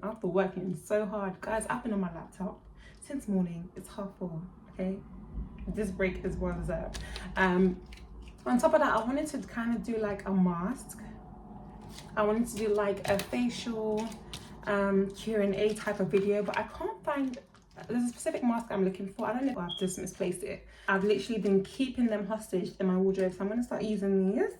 After working so hard, guys, I've been on my laptop since morning. It's 4:30, okay? This break is well deserved. On top of that, I wanted to kind of do like a mask. I wanted to do like a facial Q&A type of video, but I can't find, there's a specific mask I'm looking for. I don't know if I've just misplaced it. I've literally been keeping them hostage in my wardrobe, so I'm gonna start using these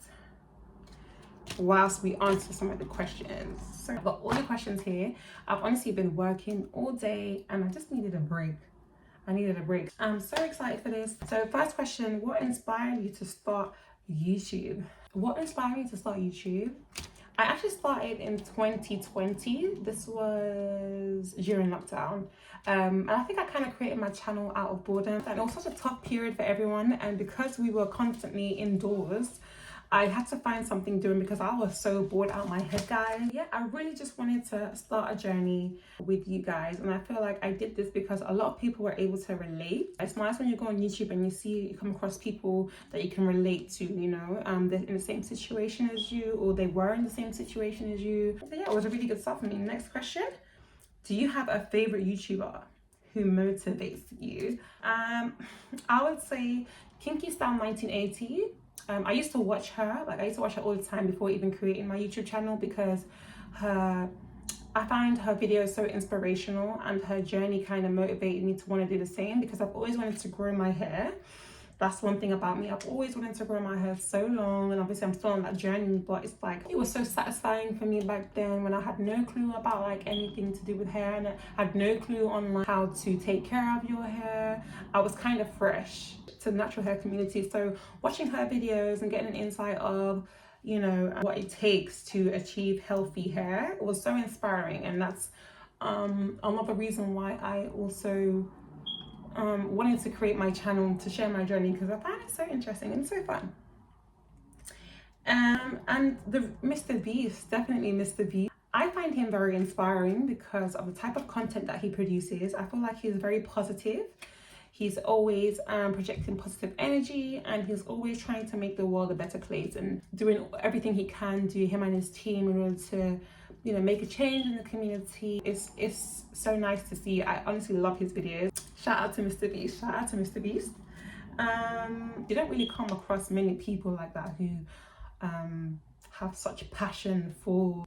whilst we answer some of the questions. So I've got all the questions here. I've honestly been working all day and I just needed a break. I'm so excited for this. So first question, what inspired you to start YouTube? What inspired me to start YouTube? I actually started in 2020. This was during lockdown. And I think I kind of created my channel out of boredom. And it was such a tough period for everyone. And because we were constantly indoors, I had to find something doing because I was so bored out my head, guys. Yeah, I really just wanted to start a journey with you guys. And I feel like I did this because a lot of people were able to relate. It's nice when you go on YouTube and you come across people that you can relate to, you know, they're in the same situation as you, or they were in the same situation as you. So yeah, it was a really good start for me. Next question. Do you have a favorite YouTuber who motivates you? I would say Kinky Style 1980. I used to watch her, I used to watch her all the time before even creating my YouTube channel because I find her videos so inspirational and her journey kind of motivated me to want to do the same because I've always wanted to grow my hair. That's one thing about me. I've always wanted to grow my hair so long, and obviously I'm still on that journey, but it's like, it was so satisfying for me back then when I had no clue about like anything to do with hair, and I had no clue on like how to take care of your hair. I was kind of fresh to the natural hair community. So watching her videos and getting an insight of, you know, what it takes to achieve healthy hair, it was so inspiring. And that's another reason why I also wanted to create my channel to share my journey, because I find it so interesting and so fun. And the Mr. Beast, definitely Mr. Beast. I find him very inspiring because of the type of content that he produces. I feel like he's very positive. He's always projecting positive energy, and he's always trying to make the world a better place and doing everything he can do, him and his team, in order to, you know, make a change in the community. It's so nice to see. I honestly love his videos. Shout out to Mr. Beast. Shout out to Mr. Beast. You don't really come across many people like that who have such passion for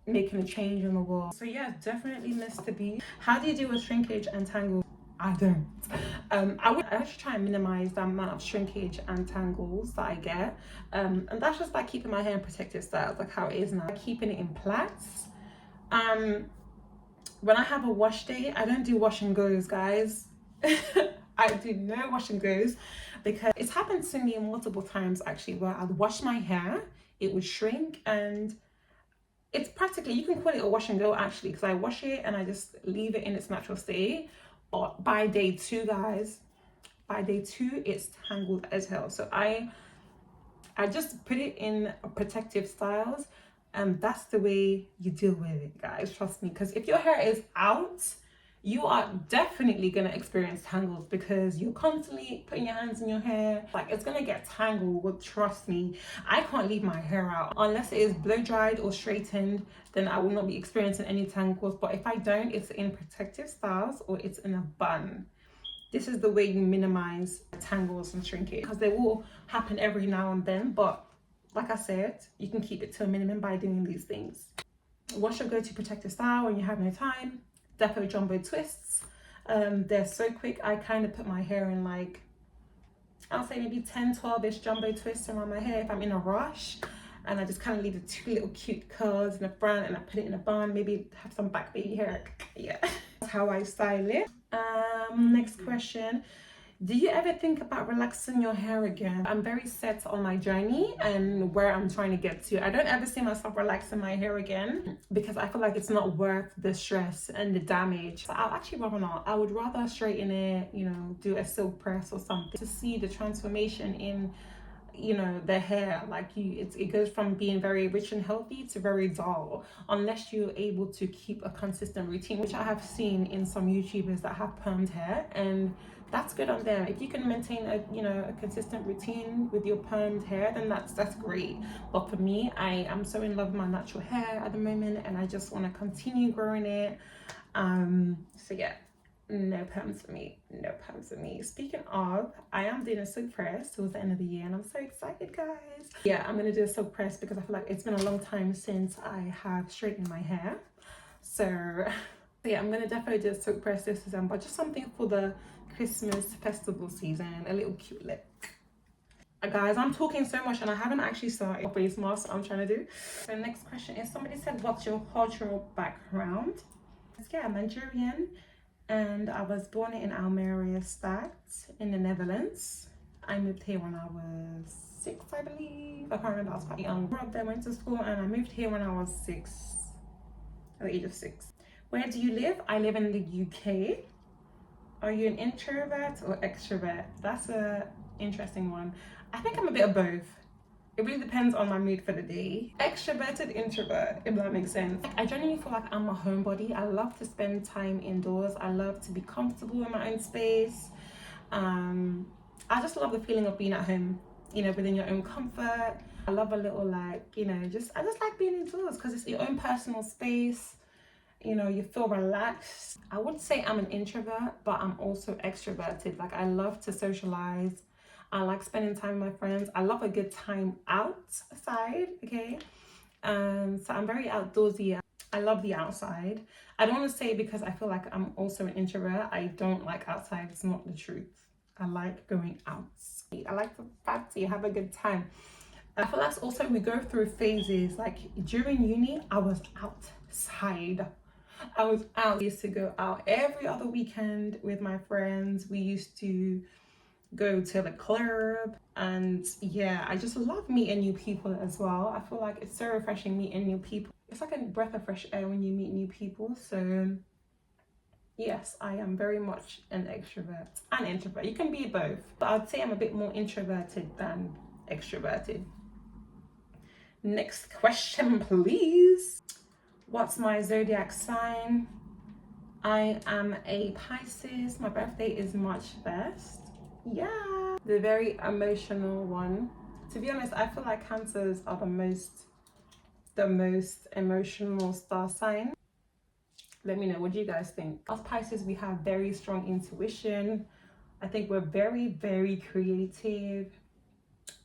making a change in the world. So yeah, definitely Mr. Beast. How do you deal with shrinkage and tangles? I don't. I actually try and minimize the amount of shrinkage and tangles that I get. And that's just by keeping my hair in protective styles, like how it is now. Keeping it in plaits. When I have a wash day, I don't do wash and goes, guys. I do no wash and goes because it's happened to me multiple times actually, where I'd wash my hair, it would shrink, and it's practically, you can call it a wash and go actually, because I wash it and I just leave it in its natural state. But by day 2, guys, it's tangled as hell. So I just put it in protective styles, and that's the way you deal with it, guys. Trust me, because if your hair is out, you are definitely gonna experience tangles because you're constantly putting your hands in your hair. Like, it's gonna get tangled, trust me. I can't leave my hair out unless it is blow dried or straightened, then I will not be experiencing any tangles. But if I don't, it's in protective styles or it's in a bun. This is the way you minimize tangles and shrinkage, because they will happen every now and then, but like I said, you can keep it to a minimum by doing these things. What's your go-to protective style when you have no time? Defo jumbo twists. They're so quick. I kind of put my hair in like, I'll say maybe 10-12ish jumbo twists around my hair if I'm in a rush, and I just kind of leave the 2 little cute curls in the front and I put it in a bun, maybe have some back baby hair. Yeah, that's how I style it. Next question. Do you ever think about relaxing your hair again? I'm very set on my journey and where I'm trying to get to. I don't ever see myself relaxing my hair again because I feel like it's not worth the stress and the damage. So I'll actually rather not. I would rather straighten it, you know, do a silk press or something to see the transformation in you know, their hair. Like it goes from being very rich and healthy to very dull, unless you're able to keep a consistent routine, which I have seen in some YouTubers that have permed hair, and that's good on them. If you can maintain a consistent routine with your permed hair, then that's great. But for me, I am so in love with my natural hair at the moment, and I just want to continue growing it. So yeah, no perms for me, no perms for me. Speaking of, I am doing a silk press towards the end of the year, and I'm so excited, guys. Yeah, I'm gonna do a silk press because I feel like it's been a long time since I have straightened my hair. So yeah, I'm gonna definitely do a silk press this December, just something for the Christmas festival season, a little cute look. Guys, I'm talking so much and I haven't actually started the face mask I'm trying to do. The next question is, somebody said, what's your cultural background? Yeah, I'm Nigerian, and I was born in Almere Stad in the Netherlands. I moved here when I was 6, I believe. I can't remember, I was quite young. Grew up there, went to school, and I moved here when I was 6, at the age of 6. Where do you live? I live in the UK. Are you an introvert or extrovert? That's a interesting one. I think I'm a bit of both. It really depends on my mood for the day. Extroverted introvert, if that makes sense. I genuinely feel like I'm a homebody. I love to spend time indoors. I love to be comfortable in my own space. I just love the feeling of being at home, you know, within your own comfort. I love a little like, you know, I just like being indoors because it's your own personal space. You know, you feel relaxed. I would say I'm an introvert, but I'm also extroverted. Like, I love to socialize. I like spending time with my friends. I love a good time outside, okay? So I'm very outdoorsy. I love the outside. I don't want to say because I feel like I'm also an introvert, I don't like outside. It's not the truth. I like going out. I like to party, have a good time. I feel like also we go through phases. Like during uni, I was outside. I was out. I used to go out every other weekend with my friends. We used to go to the club, and yeah, I just love meeting new people as well. I feel like it's so refreshing meeting new people. It's like a breath of fresh air when you meet new people. So yes, I am very much an extrovert and introvert. You can be both, but I'd say I'm a bit more introverted than extroverted. Next question, please. What's my zodiac sign? I am a Pisces. My birthday is March 1st. Yeah, the very emotional one. To be honest, I feel like Cancers are the most emotional star sign. Let me know, what do you guys think? Us Pisces, we have very strong intuition. I think we're very, very creative.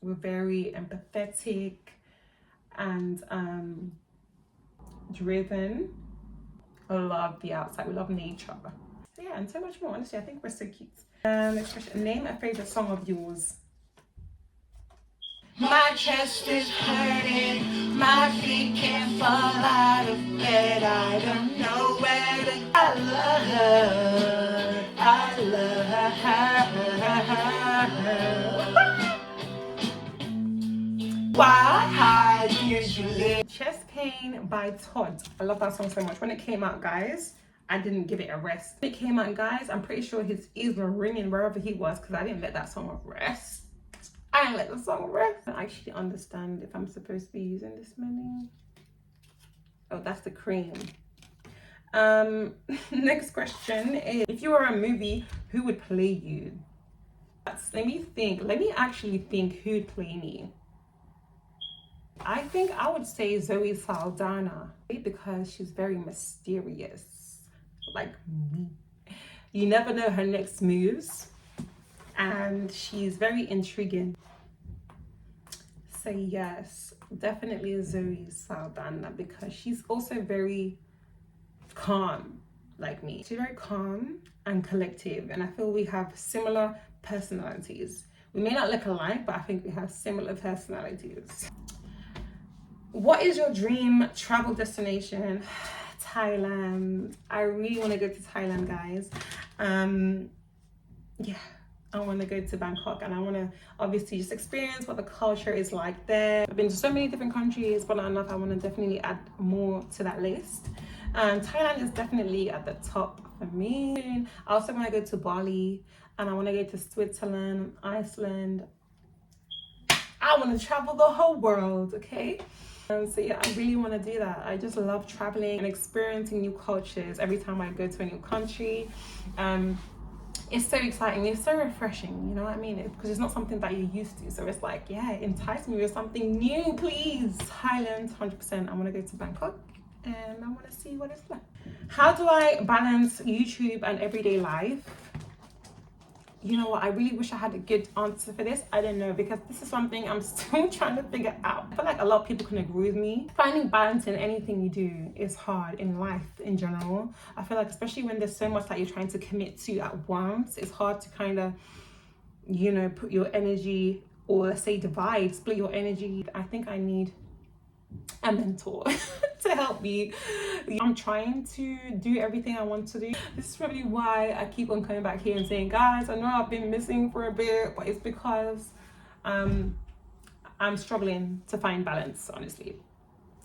We're very empathetic and driven. I love the outside. We love nature. Yeah, and so much more. Honestly, I think we're so cute. Next question. Name a favorite song of yours. My chest is hurting, my feet can't fall out of bed. I don't know where to. I love her. I love her. Why did you live? Chest Pain by Todd. I love that song so much. When it came out, guys, I didn't give it a rest. When it came out, guys, I'm pretty sure his ears were ringing wherever he was because I didn't let that song rest. I didn't let the song rest. I actually understand if I'm supposed to be using this many. Oh, that's the cream. Next question is, if you were a movie, who would play you? Let me think. Let me actually think who'd play me. I think I would say Zoe Saldana because she's very mysterious, like me. You never know her next moves, and she's very intriguing. So yes, definitely Zoe Saldana because she's also very calm like me. She's very calm and collective, and I feel we have similar personalities. We may not look alike, but I think we have similar personalities. What is your dream travel destination? Thailand. I really want to go to Thailand, guys. Yeah, I want to go to Bangkok, and I want to obviously just experience what the culture is like there. I've been to so many different countries, but not enough. I want to definitely add more to that list. Thailand is definitely at the top for me. I also want to go to Bali, and I want to go to Switzerland, Iceland, I want to travel the whole world, okay? So yeah, I really want to do that. I just love traveling and experiencing new cultures every time I go to a new country. It's so exciting, it's so refreshing, you know what I mean? Because it's not something that you're used to. So it's like, yeah, entice me with something new, please. Thailand, 100%. I want to go to Bangkok and I want to see what it's like. How do I balance YouTube and everyday life? You know what, I really wish I had a good answer for this. I don't know, because this is something I'm still trying to figure out. I feel like a lot of people can agree with me. Finding balance in anything you do is hard in life in general. I feel like especially when there's so much that you're trying to commit to at once, it's hard to kind of, you know, put your energy, or let's say divide, split your energy. I think I need a mentor to help me. I'm trying to do everything I want to do. This is probably why I keep on coming back here and saying, guys, I know I've been missing for a bit, but it's because I'm struggling to find balance, honestly.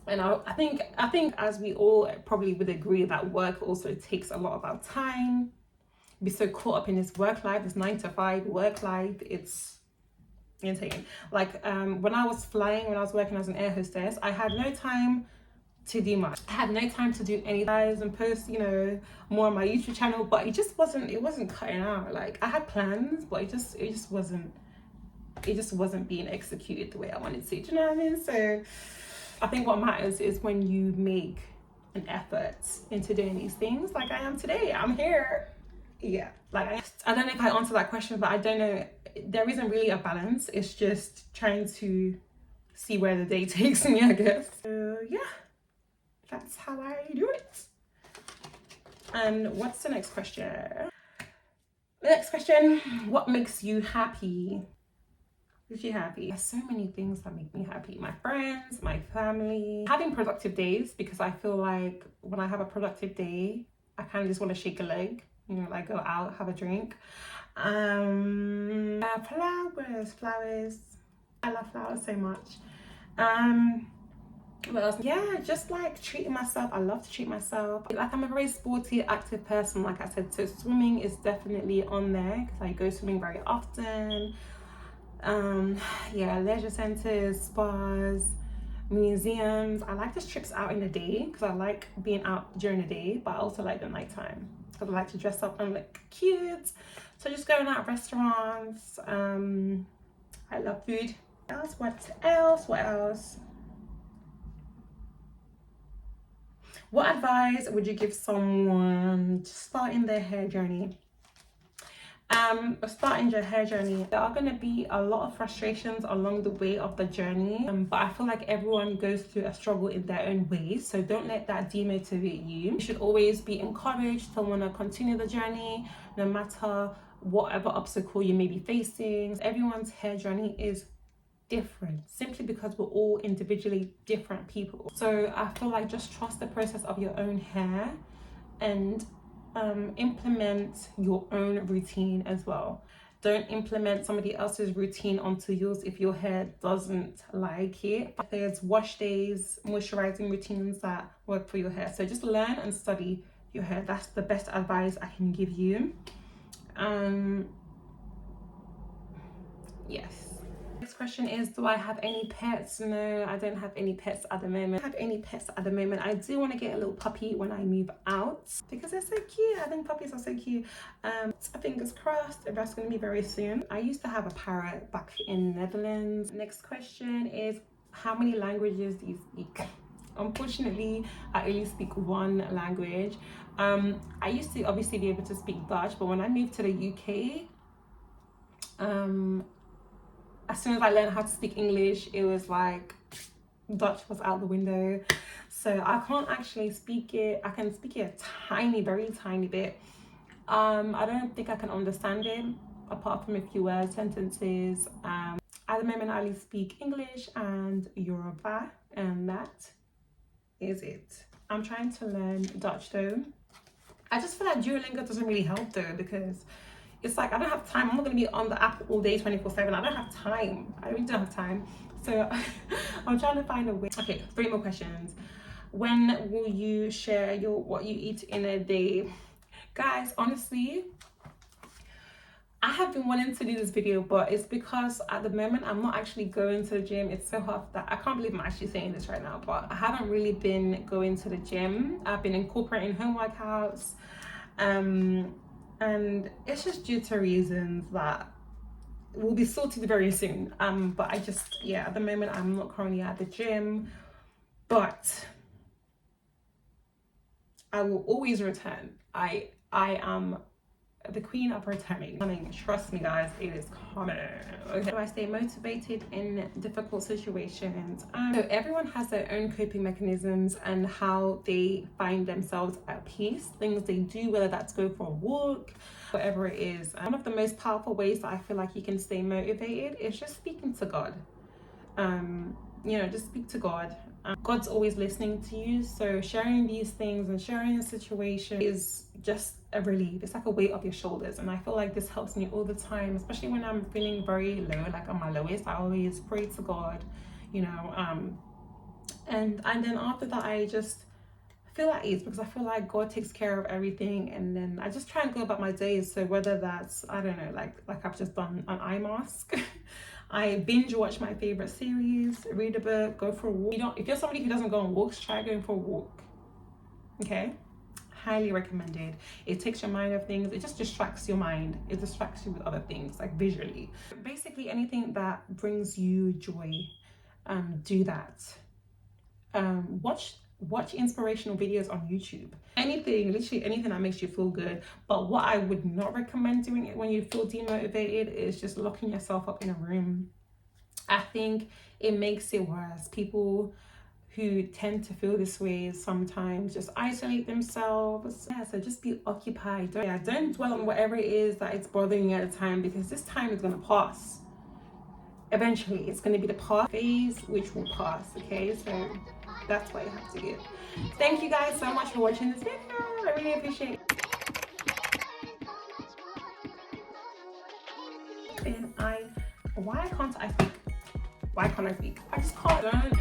And I think as we all probably would agree, that work also takes a lot of our time. Be so caught up in this work life, this 9 to 5 work life, it's insane. Like when I was flying, when I was working as an air hostess, I had no time to do much. I had no time to do any guys and post, you know, more on my YouTube channel, but it wasn't cutting out. Like I had plans, but it just wasn't being executed the way I wanted to. Do you know what I mean? So I think what matters is when you make an effort into doing these things, like I am today. I'm here. Yeah, like I don't know if I answered that question, but I don't know. There isn't really a balance. It's just trying to see where the day takes me, I guess. So yeah, that's how I do it. And what's the next question? The next question, what makes you happy? Is you happy? There's so many things that make me happy. My friends, my family, having productive days, because I feel like when I have a productive day, I kind of just want to shake a leg, you know, like go out, have a drink. Flowers. I love flowers so much. What else? Yeah, just like treating myself. I love to treat myself. Like I'm a very sporty, active person, like I said, so swimming is definitely on there because I go swimming very often. Yeah, leisure centers, spas, museums. I like just trips out in the day because I like being out during the day, but I also like the nighttime because I like to dress up and look cute. So just going out restaurants. I love food. What else? What advice would you give someone starting their hair journey? Starting your hair journey, there are going to be a lot of frustrations along the way of the journey, but I feel like everyone goes through a struggle in their own ways, so don't let that demotivate you. You should always be encouraged to want to continue the journey no matter whatever obstacle you may be facing. Everyone's hair journey is different simply because we're all individually different people. So I feel like just trust the process of your own hair and implement your own routine as well. Don't implement somebody else's routine onto yours if your hair doesn't like it. There's wash days, moisturizing routines that work for your hair. So just learn and study your hair. That's the best advice I can give you. Yes. Next question is, do I have any pets? No, I don't have any pets at the moment. I do want to get a little puppy when I move out because they're so cute. I think puppies are so cute. Fingers crossed, that's going to be very soon. I used to have a parrot back in Netherlands. Next question is, how many languages do you speak? Unfortunately, I only speak one language. I used to obviously be able to speak Dutch, but when I moved to the UK, as soon as I learned how to speak English, it was like Dutch was out the window. So I can't actually speak it. I can speak it a very tiny bit. I don't think I can understand it apart from a few words, sentences. At the moment, I only speak English and Yoruba, and that is it. I'm trying to learn Dutch though. I just feel like Duolingo doesn't really help though, because it's like I don't have time. I'm not going to be on the app all day 24/7. I don't have time. I really don't have time. So I'm trying to find a way. Okay, 3 more questions. When will you share what you eat in a day? Guys, honestly, I have been wanting to do this video, but it's because at the moment I'm not actually going to the gym. It's so hard that I can't believe I'm actually saying this right now, but I haven't really been going to the gym. I've been incorporating home workouts, and it's just due to reasons that will be sorted very soon. But I just, yeah, at the moment I'm not currently at the gym, but I will always return. I am the queen of returning. Coming, trust me guys, it is coming. Okay. So I stay motivated in difficult situations. So everyone has their own coping mechanisms and how they find themselves at peace, things they do, whether that's go for a walk, whatever it is. One of the most powerful ways that I feel like you can stay motivated is just speaking to God. You know, just speak to God. God's always listening to you, so sharing these things and sharing a situation is just a relief. It's like a weight off your shoulders, and I feel like this helps me all the time, especially when I'm feeling very low, like on my lowest. I always pray to God, you know, and then after that I just feel at ease because I feel like God takes care of everything, and then I just try and go about my days. So whether that's, I don't know, like I've just done an eye mask. I binge watch my favorite series, read a book, go for a walk. If you're somebody who doesn't go on walks, try going for a walk. Okay, highly recommended. It takes your mind off things. It just distracts your mind. It distracts you with other things, like visually. Basically anything that brings you joy, do that. Watch inspirational videos on YouTube. Anything, literally anything that makes you feel good. But what I would not recommend doing it when you feel demotivated is just locking yourself up in a room. I think it makes it worse. People who tend to feel this way sometimes just isolate themselves. Yeah, so just be occupied. Don't dwell on whatever it is that it's bothering you at the time, because this time is going to pass. Eventually it's going to be the past phase which will pass. Okay, so that's what you have to do. Thank you guys so much for watching this video. I really appreciate it. And why can't I speak? I just can't.